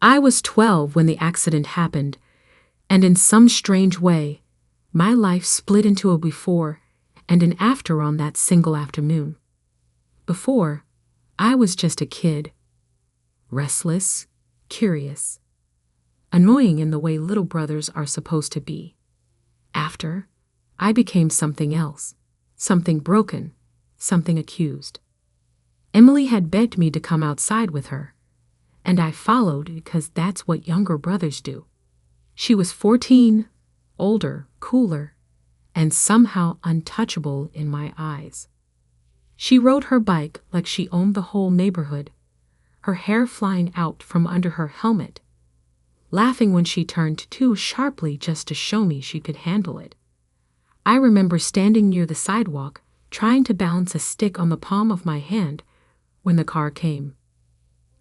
I was 12 when the accident happened, and in some strange way, my life split into a before and an after on that single afternoon. Before, I was just a kid, restless, curious, annoying in the way little brothers are supposed to be. After, I became something else, something broken, something accused. Emily had begged me to come outside with her, and I followed because that's what younger brothers do. She was 14, older, cooler, and somehow untouchable in my eyes. She rode her bike like she owned the whole neighborhood, her hair flying out from under her helmet, laughing when she turned too sharply just to show me she could handle it. I remember standing near the sidewalk, trying to balance a stick on the palm of my hand when the car came.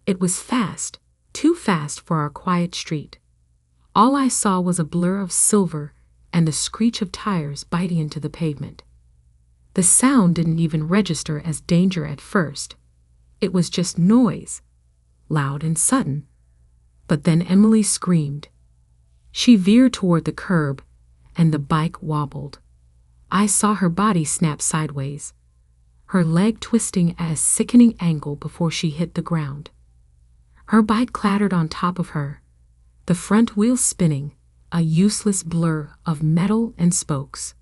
It was fast, too fast for our quiet street. All I saw was a blur of silver and the screech of tires biting into the pavement. The sound didn't even register as danger at first. It was just noise, loud and sudden. But then Emily screamed. She veered toward the curb, and the bike wobbled. I saw her body snap sideways, her leg twisting at a sickening angle before she hit the ground. Her bike clattered on top of her, the front wheel spinning, a useless blur of metal and spokes.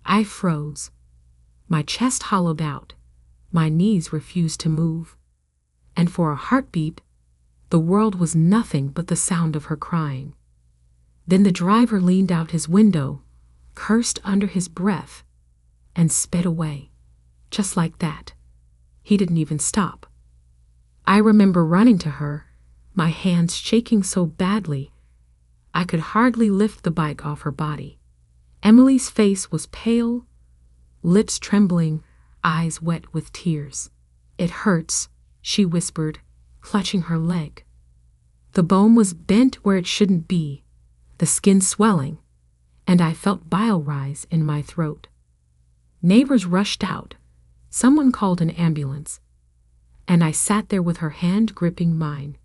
I froze. My chest hollowed out, my knees refused to move, and for a heartbeat, the world was nothing but the sound of her crying. Then the driver leaned out his window, cursed under his breath, and sped away. Just like that. He didn't even stop. I remember running to her, my hands shaking so badly I could hardly lift the bike off her body. Emily's face was pale, lips trembling, eyes wet with tears. "It hurts," she whispered, clutching her leg. The bone was bent where it shouldn't be, the skin swelling, and I felt bile rise in my throat. Neighbors rushed out. Someone called an ambulance, and I sat there with her hand gripping mine.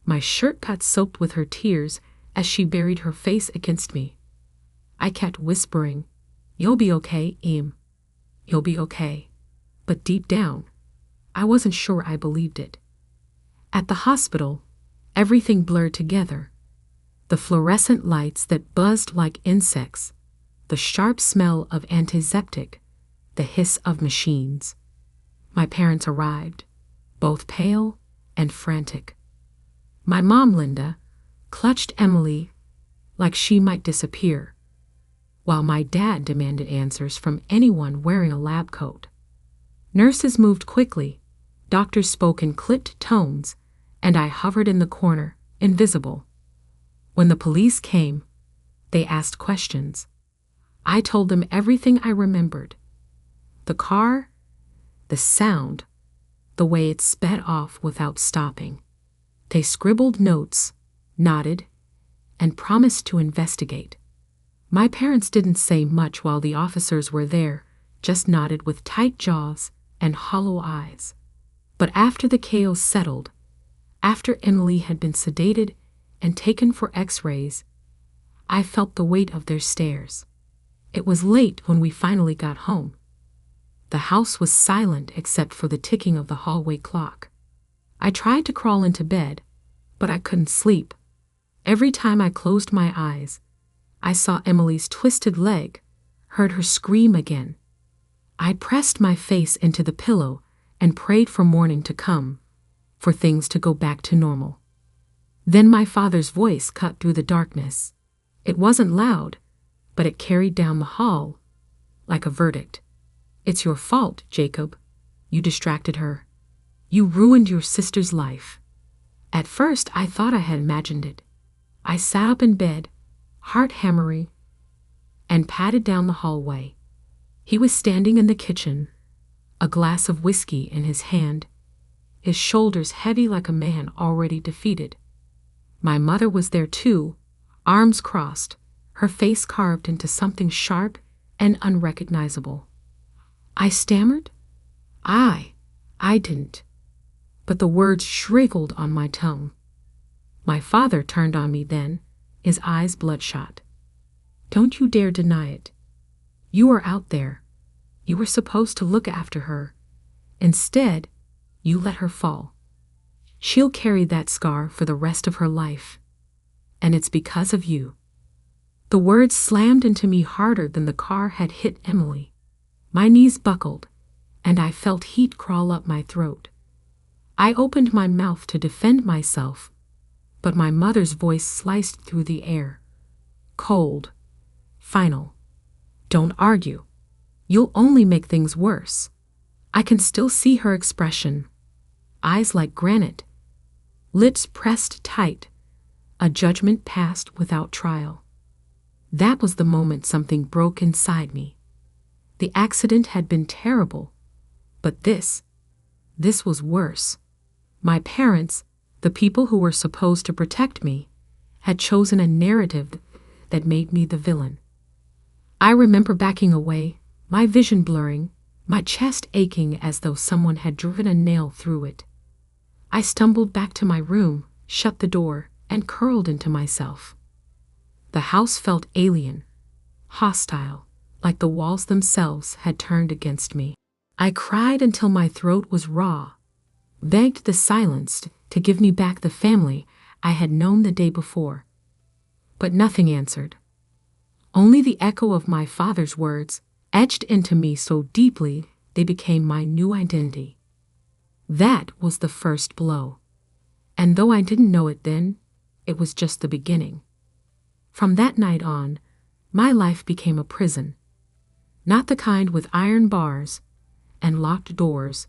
My shirt got soaked with her tears as she buried her face against me. I kept whispering, "You'll be okay, Em. You'll be okay." But deep down, I wasn't sure I believed it. At the hospital, everything blurred together. The fluorescent lights that buzzed like insects, the sharp smell of antiseptic, the hiss of machines. My parents arrived, both pale and frantic. My mom, Linda, clutched Emily like she might disappear, while my dad demanded answers from anyone wearing a lab coat. Nurses moved quickly, doctors spoke in clipped tones, and I hovered in the corner, invisible. When the police came, they asked questions. I told them everything I remembered. The car, the sound, the way it sped off without stopping. They scribbled notes, nodded, and promised to investigate. My parents didn't say much while the officers were there, just nodded with tight jaws and hollow eyes. But after the chaos settled, after Emily had been sedated and taken for x-rays, I felt the weight of their stares. It was late when we finally got home. The house was silent except for the ticking of the hallway clock. I tried to crawl into bed, but I couldn't sleep. Every time I closed my eyes, I saw Emily's twisted leg, heard her scream again. I pressed my face into the pillow and prayed for morning to come, for things to go back to normal. Then my father's voice cut through the darkness. It wasn't loud, but it carried down the hall like a verdict. "It's your fault, Jacob. You distracted her. You ruined your sister's life." At first, I thought I had imagined it. I sat up in bed, heart hammering, and padded down the hallway. He was standing in the kitchen, a glass of whiskey in his hand, his shoulders heavy like a man already defeated. My mother was there too, arms crossed, her face carved into something sharp and unrecognizable. I stammered? I didn't. But the words shrivelled on my tongue. My father turned on me then, his eyes bloodshot. "Don't you dare deny it. You were out there. You were supposed to look after her. Instead, you let her fall. She'll carry that scar for the rest of her life. And it's because of you." The words slammed into me harder than the car had hit Emily. My knees buckled, and I felt heat crawl up my throat. I opened my mouth to defend myself, but my mother's voice sliced through the air. Cold. Final. "Don't argue. You'll only make things worse." I can still see her expression. Eyes like granite. Lips pressed tight. A judgment passed without trial. That was the moment something broke inside me. The accident had been terrible, but this was worse. My parents, the people who were supposed to protect me, had chosen a narrative that made me the villain. I remember backing away, my vision blurring, my chest aching as though someone had driven a nail through it. I stumbled back to my room, shut the door, and curled into myself. The house felt alien, hostile, like the walls themselves had turned against me. I cried until my throat was raw, begged the silence to give me back the family I had known the day before. But nothing answered. Only the echo of my father's words, etched into me so deeply they became my new identity. That was the first blow. And though I didn't know it then, it was just the beginning. From that night on, my life became a prison. Not the kind with iron bars and locked doors,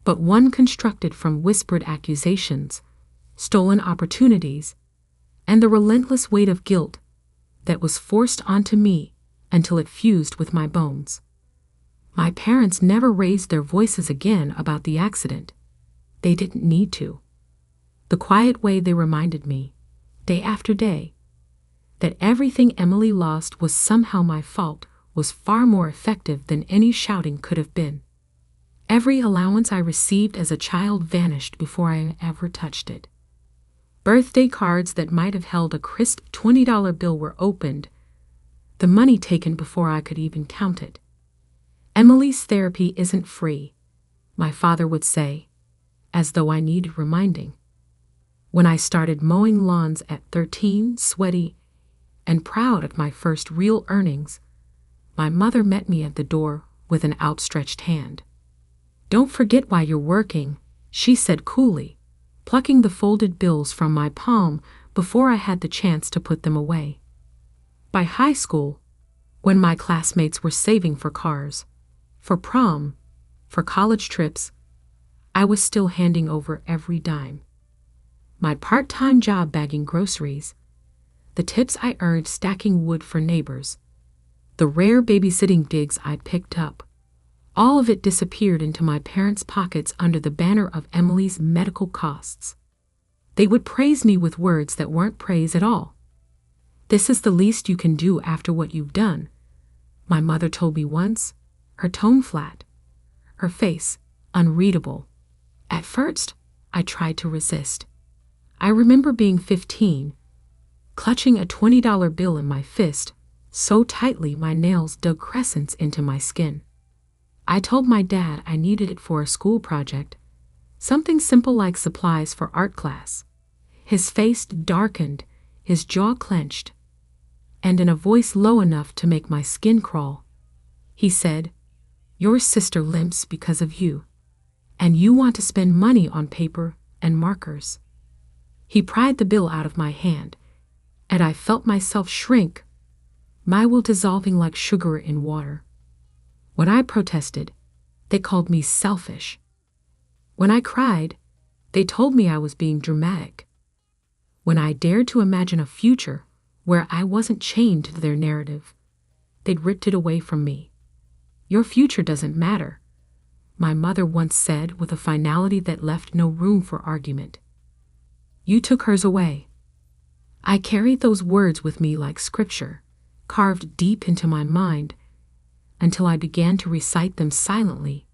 but one constructed from whispered accusations, stolen opportunities, and the relentless weight of guilt that was forced onto me until it fused with my bones. My parents never raised their voices again about the accident. They didn't need to. The quiet way they reminded me, day after day, that everything Emily lost was somehow my fault was far more effective than any shouting could have been. Every allowance I received as a child vanished before I ever touched it. Birthday cards that might have held a crisp $20 bill were opened, the money taken before I could even count it. "Emily's therapy isn't free," my father would say, as though I needed reminding. When I started mowing lawns at 13, sweaty and proud of my first real earnings, my mother met me at the door with an outstretched hand. "Don't forget why you're working," she said coolly, plucking the folded bills from my palm before I had the chance to put them away. By high school, when my classmates were saving for cars, for prom, for college trips, I was still handing over every dime. My part-time job bagging groceries, the tips I earned stacking wood for neighbors, the rare babysitting gigs I picked up, all of it disappeared into my parents' pockets under the banner of Emily's medical costs. They would praise me with words that weren't praise at all. "This is the least you can do after what you've done," my mother told me once, her tone flat, her face unreadable. At first, I tried to resist. I remember being 15, clutching a $20 bill in my fist, so tightly my nails dug crescents into my skin. I told my dad I needed it for a school project, something simple like supplies for art class. His face darkened, his jaw clenched, and in a voice low enough to make my skin crawl, he said, "Your sister limps because of you, and you want to spend money on paper and markers." He pried the bill out of my hand, and I felt myself shrink, my will dissolving like sugar in water. When I protested, they called me selfish. When I cried, they told me I was being dramatic. When I dared to imagine a future where I wasn't chained to their narrative, they'd ripped it away from me. "Your future doesn't matter," my mother once said with a finality that left no room for argument. "You took hers away." I carried those words with me like scripture, carved deep into my mind, until I began to recite them silently.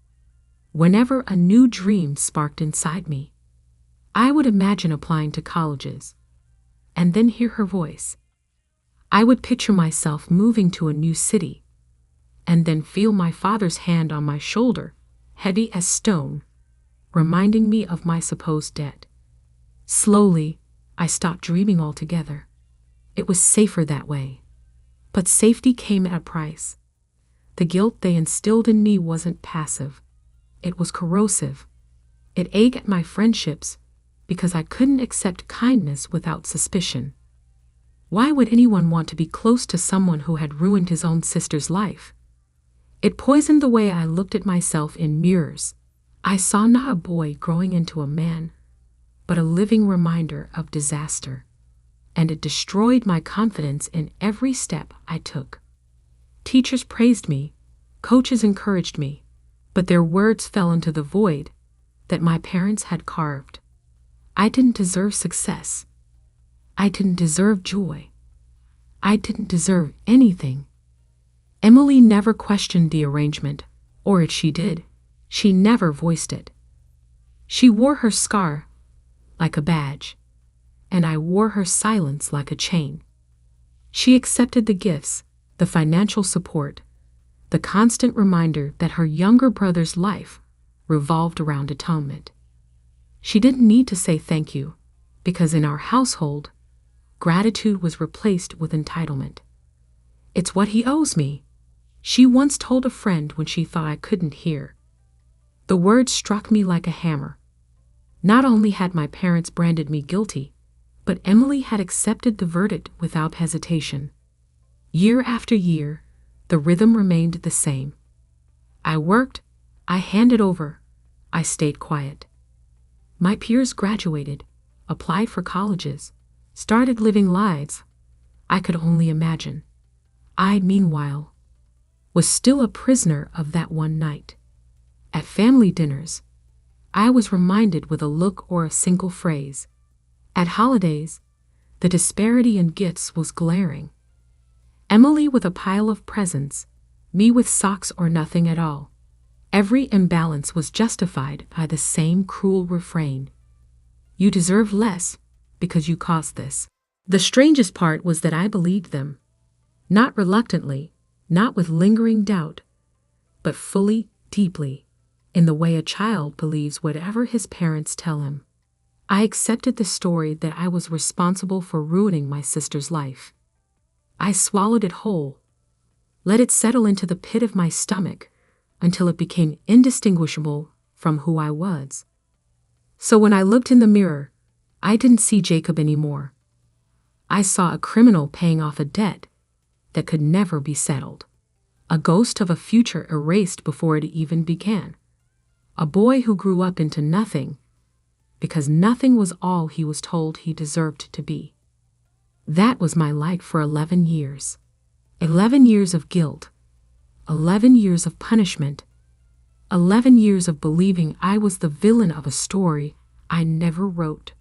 Whenever a new dream sparked inside me, I would imagine applying to colleges, and then hear her voice. I would picture myself moving to a new city, and then feel my father's hand on my shoulder, heavy as stone, reminding me of my supposed debt. Slowly, I stopped dreaming altogether. It was safer that way. But safety came at a price. The guilt they instilled in me wasn't passive. It was corrosive. It ate at my friendships because I couldn't accept kindness without suspicion. Why would anyone want to be close to someone who had ruined his own sister's life? It poisoned the way I looked at myself in mirrors. I saw not a boy growing into a man, but a living reminder of disaster. And it destroyed my confidence in every step I took. Teachers praised me, coaches encouraged me, but their words fell into the void that my parents had carved. I didn't deserve success. I didn't deserve joy. I didn't deserve anything. Emily never questioned the arrangement, or if she did, she never voiced it. She wore her scar like a badge, and I wore her silence like a chain. She accepted the gifts, the financial support, the constant reminder that her younger brother's life revolved around atonement. She didn't need to say thank you, because in our household, gratitude was replaced with entitlement. It's what he owes me, she once told a friend when she thought I couldn't hear. The words struck me like a hammer. Not only had my parents branded me guilty, but Emily had accepted the verdict without hesitation. Year after year, the rhythm remained the same. I worked, I handed over, I stayed quiet. My peers graduated, applied for colleges, started living lives I could only imagine. I, meanwhile, was still a prisoner of that one night. At family dinners, I was reminded with a look or a single phrase. At holidays, the disparity in gifts was glaring. Emily with a pile of presents, me with socks or nothing at all. Every imbalance was justified by the same cruel refrain. You deserve less because you caused this. The strangest part was that I believed them. Not reluctantly, not with lingering doubt, but fully, deeply, in the way a child believes whatever his parents tell him. I accepted the story that I was responsible for ruining my sister's life. I swallowed it whole, let it settle into the pit of my stomach until it became indistinguishable from who I was. So when I looked in the mirror, I didn't see Jacob anymore. I saw a criminal paying off a debt that could never be settled, a ghost of a future erased before it even began, a boy who grew up into nothing because nothing was all he was told he deserved to be. That was my life for 11 years. 11 years of guilt, 11 years of punishment, 11 years of believing I was the villain of a story I never wrote.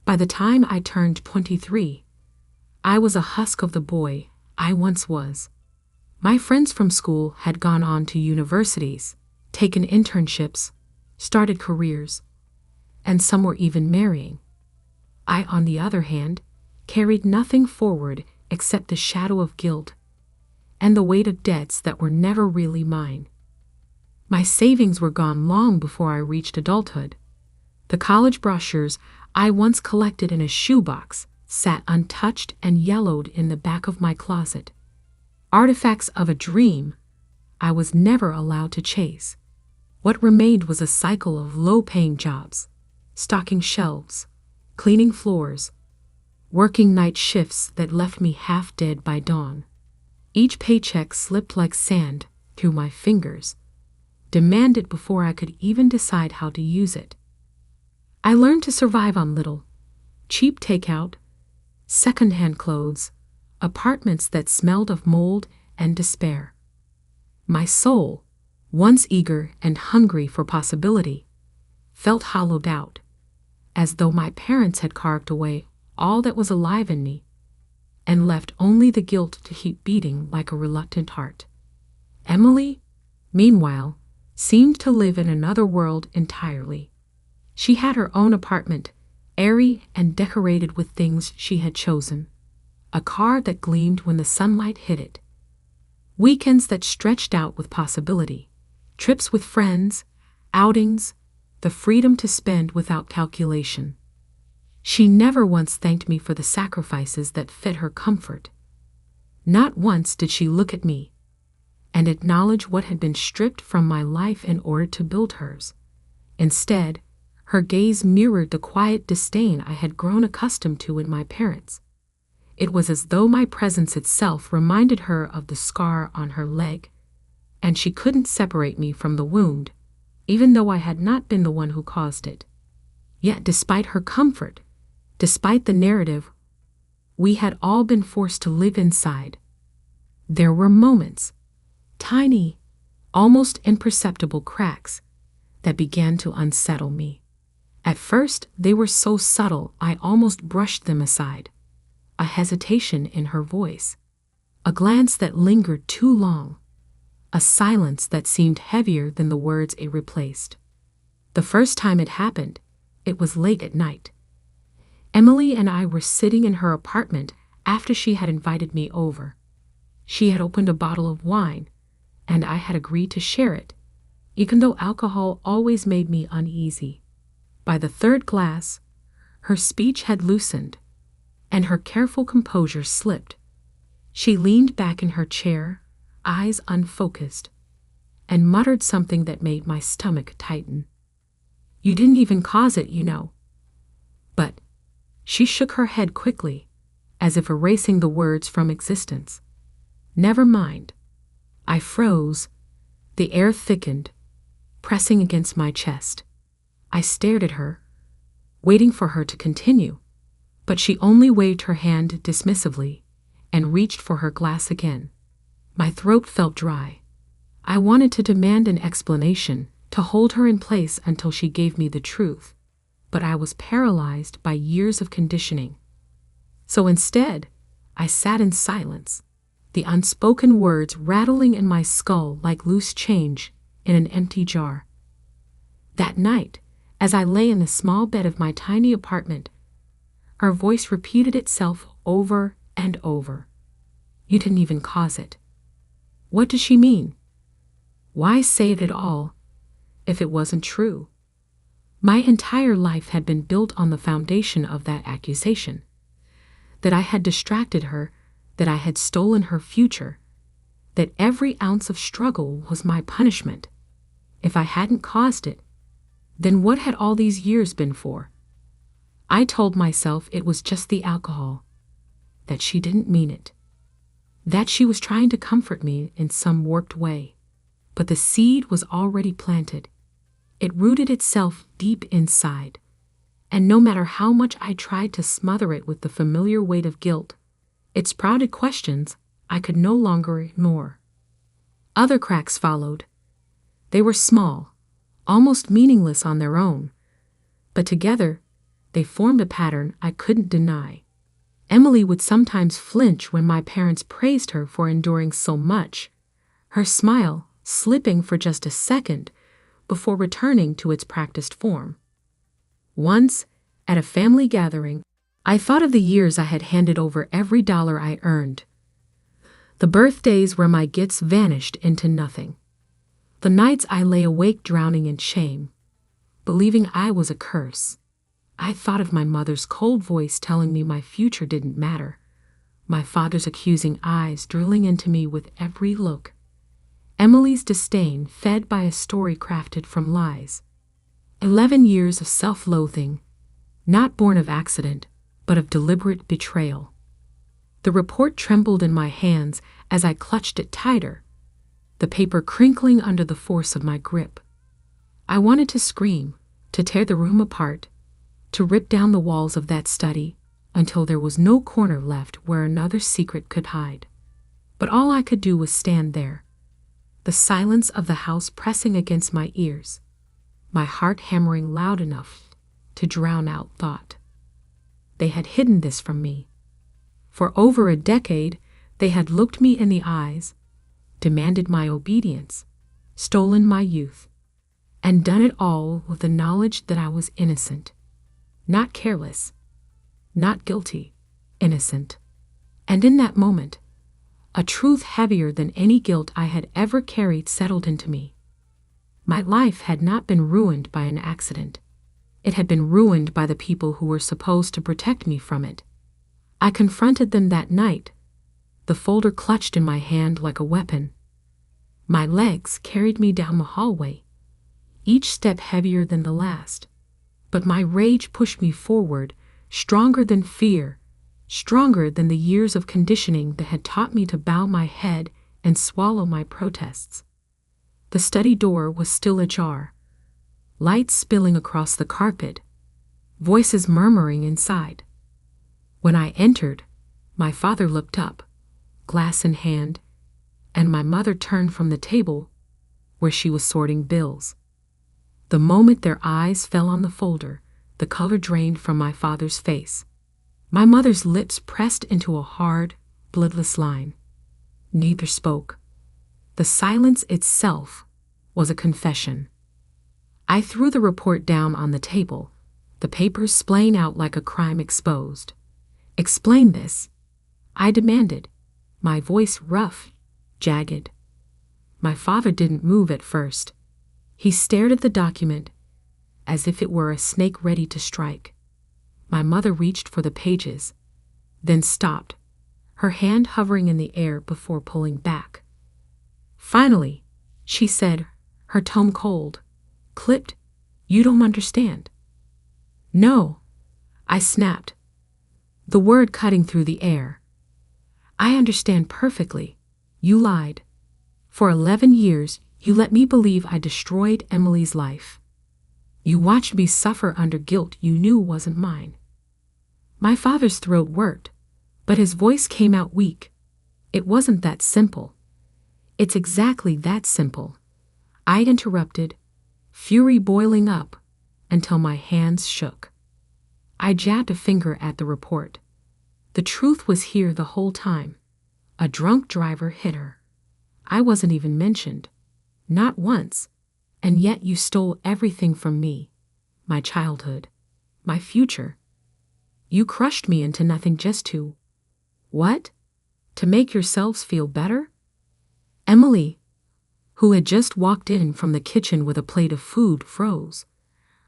By the time I turned 23, I was a husk of the boy I once was. My friends from school had gone on to universities, taken internships, started careers, and some were even marrying. I, on the other hand, carried nothing forward except the shadow of guilt and the weight of debts that were never really mine. My savings were gone long before I reached adulthood. The college brochures I once collected in a shoebox sat untouched and yellowed in the back of my closet. Artifacts of a dream I was never allowed to chase. What remained was a cycle of low-paying jobs, stocking shelves, cleaning floors, working night shifts that left me half dead by dawn. Each paycheck slipped like sand through my fingers, demanded before I could even decide how to use it. I learned to survive on little, cheap takeout, second-hand clothes, apartments that smelled of mold and despair. My soul, once eager and hungry for possibility, felt hollowed out, as though my parents had carved away all that was alive in me, and left only the guilt to keep beating like a reluctant heart. Emily, meanwhile, seemed to live in another world entirely. She had her own apartment, airy and decorated with things she had chosen. A car that gleamed when the sunlight hit it. Weekends that stretched out with possibility. Trips with friends, outings, the freedom to spend without calculation. She never once thanked me for the sacrifices that fit her comfort. Not once did she look at me and acknowledge what had been stripped from my life in order to build hers. Instead, her gaze mirrored the quiet disdain I had grown accustomed to in my parents. It was as though my presence itself reminded her of the scar on her leg, and she couldn't separate me from the wound, even though I had not been the one who caused it. Yet despite her comfort, despite the narrative we had all been forced to live inside, there were moments, tiny, almost imperceptible cracks, that began to unsettle me. At first, they were so subtle I almost brushed them aside. A hesitation in her voice, a glance that lingered too long, a silence that seemed heavier than the words it replaced. The first time it happened, it was late at night. Emily and I were sitting in her apartment after she had invited me over. She had opened a bottle of wine, and I had agreed to share it, even though alcohol always made me uneasy. By the third glass, her speech had loosened, and her careful composure slipped. She leaned back in her chair, eyes unfocused, and muttered something that made my stomach tighten. "You didn't even cause it, you know." But she shook her head quickly, as if erasing the words from existence. "Never mind." I froze. The air thickened, pressing against my chest. I stared at her, waiting for her to continue, but she only waved her hand dismissively and reached for her glass again. My throat felt dry. I wanted to demand an explanation, to hold her in place until she gave me the truth, but I was paralyzed by years of conditioning. So instead, I sat in silence, the unspoken words rattling in my skull like loose change in an empty jar. That night, as I lay in the small bed of my tiny apartment, her voice repeated itself over and over. "You didn't even cause it." What did she mean? Why say it at all if it wasn't true? My entire life had been built on the foundation of that accusation. That I had distracted her, that I had stolen her future, that every ounce of struggle was my punishment. If I hadn't caused it, then what had all these years been for? I told myself it was just the alcohol, that she didn't mean it, that she was trying to comfort me in some warped way. But the seed was already planted. It rooted itself deep inside, and no matter how much I tried to smother it with the familiar weight of guilt, it sprouted questions I could no longer ignore. Other cracks followed. They were small, almost meaningless on their own, but together they formed a pattern I couldn't deny. Emily would sometimes flinch when my parents praised her for enduring so much, her smile slipping for just a second before returning to its practiced form. Once, at a family gathering, I thought of the years I had handed over every dollar I earned. The birthdays where my gifts vanished into nothing. The nights I lay awake drowning in shame, believing I was a curse. I thought of my mother's cold voice telling me my future didn't matter, my father's accusing eyes drilling into me with every look, Emily's disdain fed by a story crafted from lies. 11 years of self-loathing, not born of accident, but of deliberate betrayal. The report trembled in my hands as I clutched it tighter, the paper crinkling under the force of my grip. I wanted to scream, to tear the room apart, to rip down the walls of that study until there was no corner left where another secret could hide. But all I could do was stand there, the silence of the house pressing against my ears, my heart hammering loud enough to drown out thought. They had hidden this from me. For over a decade, they had looked me in the eyes, demanded my obedience, stolen my youth, and done it all with the knowledge that I was innocent. Not careless, not guilty, innocent. And in that moment, a truth heavier than any guilt I had ever carried settled into me. My life had not been ruined by an accident. It had been ruined by the people who were supposed to protect me from it. I confronted them that night, the folder clutched in my hand like a weapon. My legs carried me down the hallway, each step heavier than the last. But my rage pushed me forward, stronger than fear, stronger than the years of conditioning that had taught me to bow my head and swallow my protests. The study door was still ajar, lights spilling across the carpet, voices murmuring inside. When I entered, my father looked up, glass in hand, and my mother turned from the table where she was sorting bills. The moment their eyes fell on the folder, the color drained from my father's face. My mother's lips pressed into a hard, bloodless line. Neither spoke. The silence itself was a confession. I threw the report down on the table, the papers splaying out like a crime exposed. "Explain this," I demanded, my voice rough, jagged. My father didn't move at first. He stared at the document as if it were a snake ready to strike. My mother reached for the pages, then stopped, her hand hovering in the air before pulling back. "Finally," she said, her tone cold, clipped, "You don't understand." "No," I snapped, the word cutting through the air. "I understand perfectly. You lied. For 11 years, you let me believe I destroyed Emily's life. You watched me suffer under guilt you knew wasn't mine." My father's throat worked, but his voice came out weak. "It wasn't that simple." "It's exactly that simple," I interrupted, fury boiling up until my hands shook. I jabbed a finger at the report. The truth was here the whole time. A drunk driver hit her. I wasn't even mentioned. Not once. And yet you stole everything from me. My childhood. My future. You crushed me into nothing just to... What? To make yourselves feel better? Emily, who had just walked in from the kitchen with a plate of food, froze.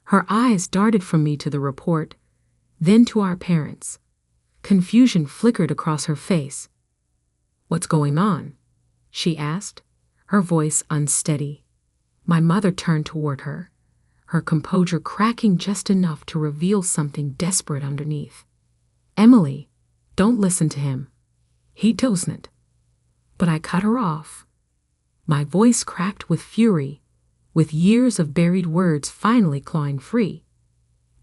Her eyes darted from me to the report, then to our parents. Confusion flickered across her face. "What's going on?" she asked, her voice unsteady. My mother turned toward her, her composure cracking just enough to reveal something desperate underneath. "Emily, don't listen to him. He doesn't." But I cut her off. My voice cracked with fury, with years of buried words finally clawing free.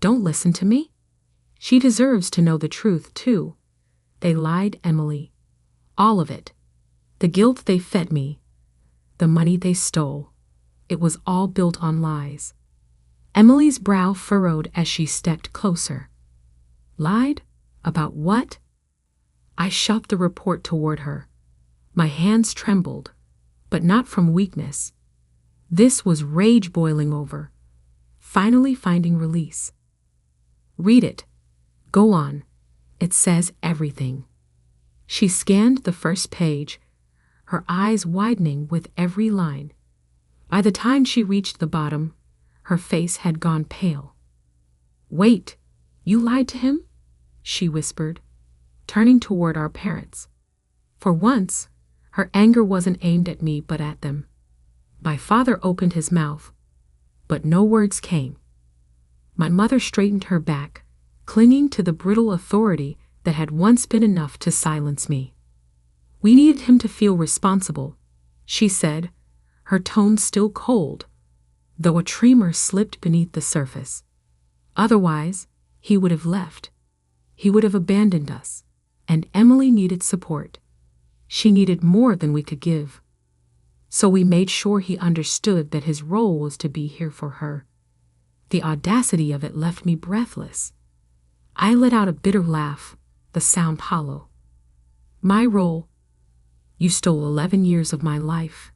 "Don't listen to me? She deserves to know the truth, too. They lied, Emily. All of it. The guilt they fed me. The money they stole. It was all built on lies." Emily's brow furrowed as she stepped closer. "Lied? About what?" I shoved the report toward her. My hands trembled, but not from weakness. This was rage boiling over, finally finding release. "Read it. Go on. It says everything." She scanned the first page, her eyes widening with every line. By the time she reached the bottom, her face had gone pale. "Wait, you lied to him?" she whispered, turning toward our parents. For once, her anger wasn't aimed at me but at them. My father opened his mouth, but no words came. My mother straightened her back, clinging to the brittle authority that had once been enough to silence me. "We needed him to feel responsible," she said, her tone still cold, though a tremor slipped beneath the surface. "Otherwise, he would have left. He would have abandoned us, and Emily needed support. She needed more than we could give. So we made sure he understood that his role was to be here for her." The audacity of it left me breathless. I let out a bitter laugh, the sound hollow. "My role? You stole 11 years of my life.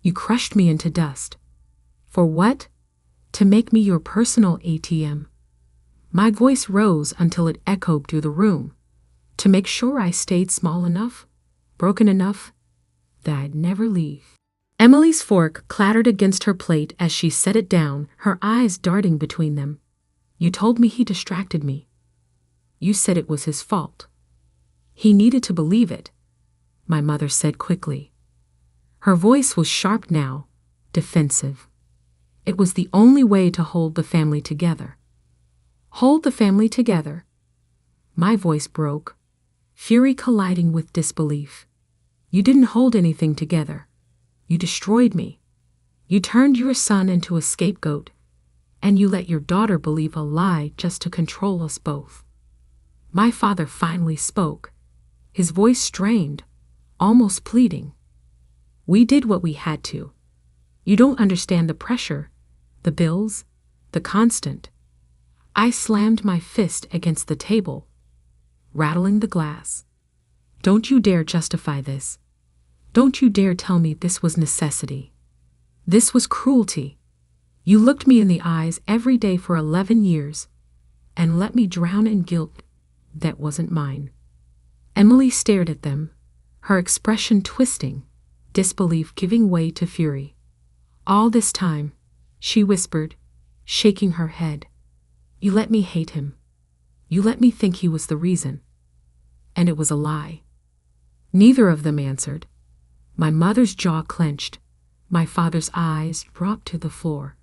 You crushed me into dust. For what? To make me your personal ATM. My voice rose until it echoed through the room, to make sure I stayed small enough, broken enough, that I'd never leave. Emily's fork clattered against her plate as she set it down, her eyes darting between them. You told me he distracted me. You said it was his fault. He needed to believe it, my mother said quickly. Her voice was sharp now, defensive. It was the only way to hold the family together. Hold the family together? My voice broke, fury colliding with disbelief. You didn't hold anything together. You destroyed me. You turned your son into a scapegoat, and you let your daughter believe a lie just to control us both. My father finally spoke, his voice strained, almost pleading. We did what we had to. You don't understand the pressure, the bills, the constant. I slammed my fist against the table, rattling the glass. Don't you dare justify this. Don't you dare tell me this was necessity. This was cruelty. You looked me in the eyes every day for 11 years and let me drown in guilt that wasn't mine. Emily stared at them, her expression twisting, disbelief giving way to fury. All this time, she whispered, shaking her head, you let me hate him. You let me think he was the reason. And it was a lie. Neither of them answered. My mother's jaw clenched. My father's eyes dropped to the floor.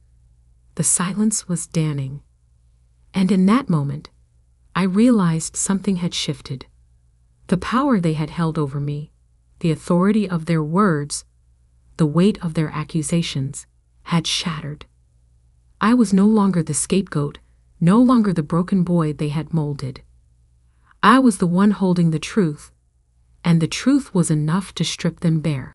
The silence was damning. And in that moment, I realized something had shifted. The power they had held over me, the authority of their words, the weight of their accusations, had shattered. I was no longer the scapegoat, no longer the broken boy they had molded. I was the one holding the truth, and the truth was enough to strip them bare.